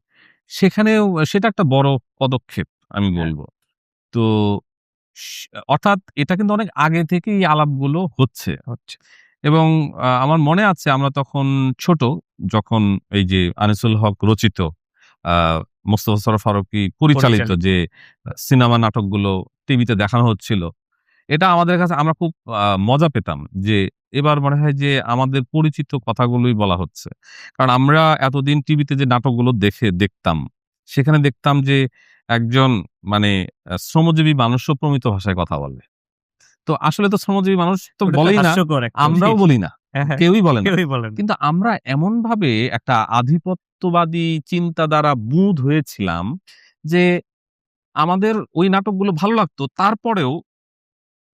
Speaker 1: সেখানেও সেটা একটা বড় পদক্ষেপ আমি
Speaker 2: হ্যাঁ,
Speaker 1: বলব। তো স অর্থাৎ এটা কিন্তু অনেক আগে থেকেই এই আলাপগুলো হচ্ছে।
Speaker 2: হচ্ছে।
Speaker 1: এবং আমার মনে আছে আমরা তখন ছোট, যখন এই যে আনিসুল হক রচিত, আ মোস্তফা সরোয়ার ফারুকী পরিচালিত
Speaker 2: পরিচালিত।
Speaker 1: যে সিনেমা নাটকগুলো টিভিতে দেখানো হচ্ছিল, এটা আমাদের কাছে আমরা খুব মজা পেতাম যে এবার মনে হয় যে আমাদের পরিচিত কথাগুলোই বলা হচ্ছে। কারণ আমরা এতদিন টিভিতে যে নাটকগুলো দেখতাম, সেখানে দেখতাম যে একজন মানে শ্রমজীবী মানুষও প্রমিত ভাষায় কথা বলে। তো আসলে তো শ্রমজীবী মানুষ তো
Speaker 2: ওটা তো
Speaker 1: বলেই না,
Speaker 2: হাস্যকর অ্যাকচুয়ালি।
Speaker 1: আমরাও বলি না।
Speaker 2: হ্যাঁ, হ্যাঁ।
Speaker 1: কেউই বলে না।
Speaker 2: কেউই বলে না।
Speaker 1: কিন্তু আমরা এমনভাবে একটা আধিপত্যবাদী চিন্তা দ্বারা বুঁদ হয়েছিলাম যে আমাদের ওই নাটকগুলো ভালো লাগতো। তারপরেও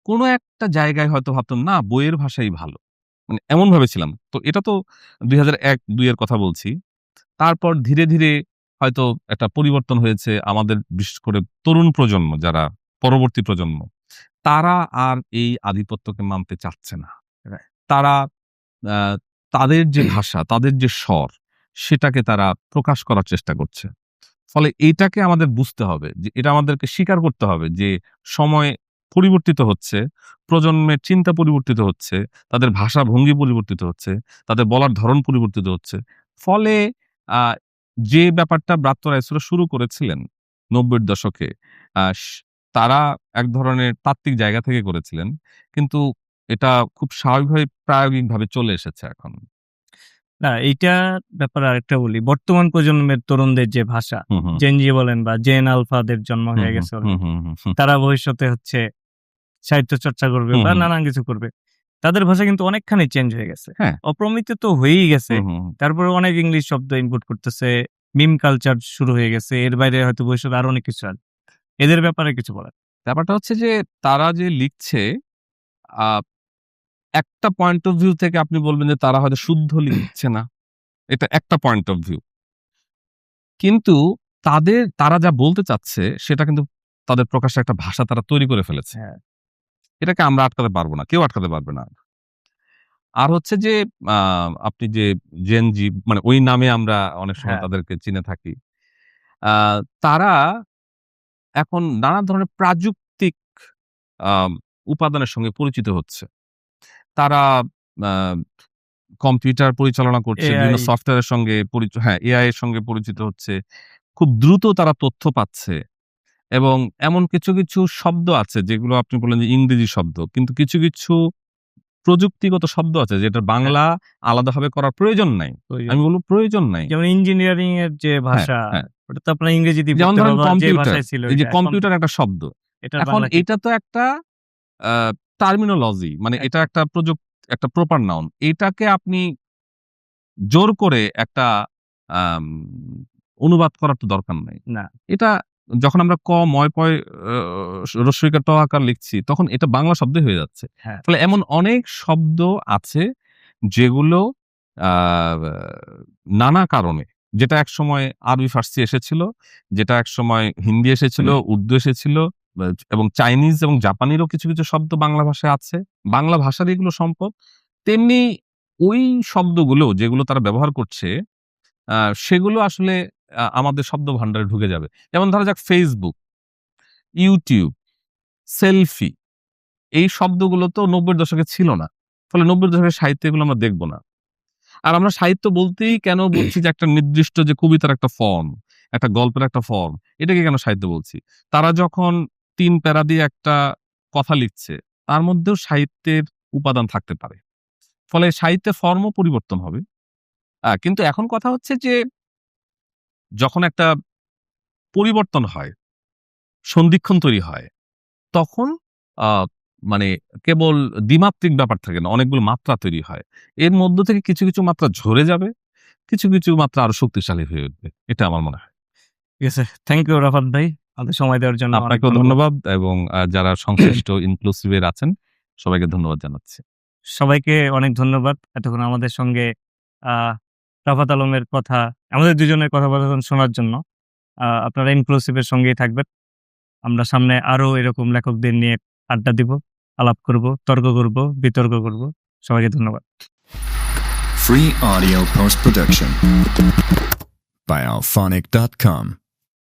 Speaker 1: কোনো একটা জায়গায় হয়তো ভাবতাম, না, বইয়ের ভাষাই ভালো। মানে এমনভাবে ছিলাম। তো এটা তো ২০০১-২ এর কথা বলছি। তারপর ধীরে, ধীরে হয়তো একটা পরিবর্তন হয়েছে। আমাদের বিশেষ করে তরুণ প্রজন্ম, যারা পরবর্তী প্রজন্ম, তারা আর এই আধিপত্যকে মানতে চাচ্ছে না।
Speaker 2: রাইট।
Speaker 1: তারা আ তাদের যে ভাষা, তাদের যে স্বর, সেটাকে তারা প্রকাশ করার চেষ্টা করছে। ফলে এইটাকে আমাদের বুঝতে হবে যে এটা আমাদেরকে স্বীকার করতে হবে যে সময় পরিবর্তিত হচ্ছে, প্রজন্মের চিন্তা পরিবর্তিত হচ্ছে, তাদের ভাষা ভঙ্গি পরিবর্তিত হচ্ছে, তাদের বলার ধরন পরিবর্তিত হচ্ছে। ফলে আ যে ব্যাপারটা ব্রাত্য রায়চূড়া শুরু করেছিলেন ৯০ এর দশকে, আ স তারা এক ধরনের তাত্ত্বিক জায়গা থেকে করেছিলেন। কিন্তু এটা খুব স্বাভাবিকভাবে প্রায়োগিকভাবে চলে এসেছে এখন।
Speaker 2: না, এইটার ব্যাপারে আরেকটা বলি। বর্তমান প্রজন্মের তরুণদের যে ভাষা,
Speaker 1: হুম, হুম।
Speaker 2: জেন জি বলেন বা জেন আলফাদের জন্ম
Speaker 1: হুম,
Speaker 2: হয়ে
Speaker 1: হুম,
Speaker 2: গেছে
Speaker 1: হুম,
Speaker 2: অলরেডি।
Speaker 1: হুম, হুম,
Speaker 2: তারা ভবিষ্যতে হচ্ছে সাহিত্য চর্চা করবে
Speaker 1: হুম,
Speaker 2: বা
Speaker 1: হুম।
Speaker 2: নানান কিছু করবে। তাদের ভাষা কিন্তু অনেকখানি চেঞ্জ হয়ে গেছে।
Speaker 1: হ্যাঁ।
Speaker 2: অপ্রমিত তো হয়েই গেছে।
Speaker 1: হুম, হুম, হুম।
Speaker 2: তারপরে অনেক ইংলিশ শব্দ ইনপুট করতেছে। মিম কালচার শুরু হয়ে গেছে। এর বাইরে হয়তো ভবিষ্যতে আরো অনেক কিছু আসবে। এদের ব্যাপারে কিছু বলেন।
Speaker 1: ব্যাপারটা হচ্ছে যে তারা যে লিখছে, আ একটা পয়েন্ট অফ ভিউ থেকে আপনি বলবেন যে তারা হয়তো শুদ্ধ লিখছে না। এটা একটা পয়েন্ট অফ ভিউ। কিন্তু তারা যা বলতে চাচ্ছে সেটা কিন্তু তাদের প্রকাশের একটা ভাষা তারা তৈরি করে ফেলেছে।
Speaker 2: হ্যাঁ,
Speaker 1: এটাকে আমরা আটকাতে পারব না। কেউ আটকাতে পারবে না। আর হচ্ছে যে আপনি যে জেনজি মানে ওই নামে আমরা অনেক সময়
Speaker 2: হ্যাঁ।
Speaker 1: তাদেরকে চিনে থাকি। তারা এখন নানা ধরনের প্রাযুক্তিক আম উপাদানের সঙ্গে পরিচিত হচ্ছে। তারা আ কম্পিউটার পরিচালনা করছে, বিভিন্ন
Speaker 2: এআই
Speaker 1: সফটওয়্যারের সঙ্গে হ্যাঁ, এআই এর সঙ্গে পরিচিত হচ্ছে। খুব দ্রুত তারা তথ্য পাচ্ছে এবং এমন কিছু শব্দ আছে যেগুলো আপনি বললেন যে ইংরেজি শব্দ। কিন্তু কিছু প্রযুক্তিগত শব্দ আছে যেটার
Speaker 2: হ্যাঁ,
Speaker 1: বাংলা আলাদাভাবে করার প্রয়োজন নাই।
Speaker 2: প্রয়োজন।
Speaker 1: আমি বলব প্রয়োজন নাই।
Speaker 2: যেমন ইঞ্জিনিয়ারিং এর যে
Speaker 1: হ্যাঁ,
Speaker 2: ভাষা,
Speaker 1: হ্যাঁ।
Speaker 2: ওটা তো আপনার ইংরেজিতেই
Speaker 1: যেমন
Speaker 2: পড়তে
Speaker 1: ধরেন
Speaker 2: হবে বা যে
Speaker 1: কম্পিউটার।
Speaker 2: ভাষায় ছিল
Speaker 1: এই যে
Speaker 2: এটা।
Speaker 1: কম্পিউটার একটা শব্দ।
Speaker 2: এটার
Speaker 1: এখন
Speaker 2: বাংলা কি?
Speaker 1: এটা তো একটা আ টার্মিনোলজি মানে এটা
Speaker 2: একদম।
Speaker 1: একটা প্রপার নাউন। এটাকে আপনি জোর করে একটা আম অনুবাদ করার তো দরকার নাই।
Speaker 2: না।
Speaker 1: এটা যখন আমরা ক, ময়, পয় রস্বইকার ট আকার লিখছি তখন এটা বাংলা শব্দই হয়ে যাচ্ছে।
Speaker 2: হ্যাঁ,
Speaker 1: ফলে এমন অনেক শব্দ আছে যেগুলো আ নানা কারণে যেটা একসময় আরবি ফার্সি এসেছিল, যেটা একসময় হিন্দি এসেছিল, উর্দু এসেছিল বা এবং চাইনিজ এবং জাপানিরও কিছু শব্দ বাংলা ভাষায় আছে। বাংলা ভাষার এগুলো সম্পদ। তেমনি ওই শব্দগুলো যেগুলো তারা ব্যবহার করছে আ সেগুলো আসলে আমাদের শব্দ ভান্ডারে ঢুকে যাবে। যেমন ধরা যাক Facebook, YouTube, সেলফি এই শব্দগুলো তো ৯০ এর দশকে ছিল না। ফলে ৯০ এর দশকের সাহিত্যে এগুলো আমরা দেখব না। আর আমরা সাহিত্য বলতেই কেন বলছি যে একটা নির্দিষ্ট যে কবিতার একটা ফর্ম, একটা গল্পের একটা ফর্ম, এটাকে কেন সাহিত্য বলছি? তারা যখন ৩ প্যারা দিয়ে একটা কথা লিখছে, তার মধ্যেও সাহিত্যের উপাদান থাকতে পারে। ফলে সাহিত্যের ফর্মও পরিবর্তন হবে। কিন্তু এখন কথা হচ্ছে যে যখন একটা পরিবর্তন হয়, সন্ধিক্ষণ তৈরি হয়, তখন আ মানে কেবল দ্বিমাত্রিক ব্যাপার থাকে না, অনেকগুলো মাত্রা তৈরি হয়। এর মধ্য থেকে কিছু মাত্রা ঝরে যাবে, কিছু মাত্রা আরো শক্তিশালী হয়ে উঠবে। এটা আমার মনে হয়।
Speaker 2: ঠিক আছে। থ্যাংক ইউ রাফাত ভাই। আমাদের সময় দেওয়ার জন্য অনেক
Speaker 1: আপনাকেও ধন্যবাদ এবং যারা সংশ্লিষ্ট ইনক্লুসিভ এর আছেন, সবাইকে ধন্যবাদ জানাচ্ছি।
Speaker 2: সবাইকে অনেক ধন্যবাদ। এতক্ষণ আমাদের সঙ্গে আ রাফাত আলমের কথা, আমাদের দুজনের কথোপকথন শোনার জন্য। আপনারা ইনক্লুসিভ এর সঙ্গেই থাকবেন। আমরা সামনে আরো এরকম লেখকদের নিয়ে আড্ডা দিব, আলাপ করব, তর্ক করব, বিতর্ক করব। সবাইকে ধন্যবাদ।
Speaker 3: Free audio post production by alphonic.com.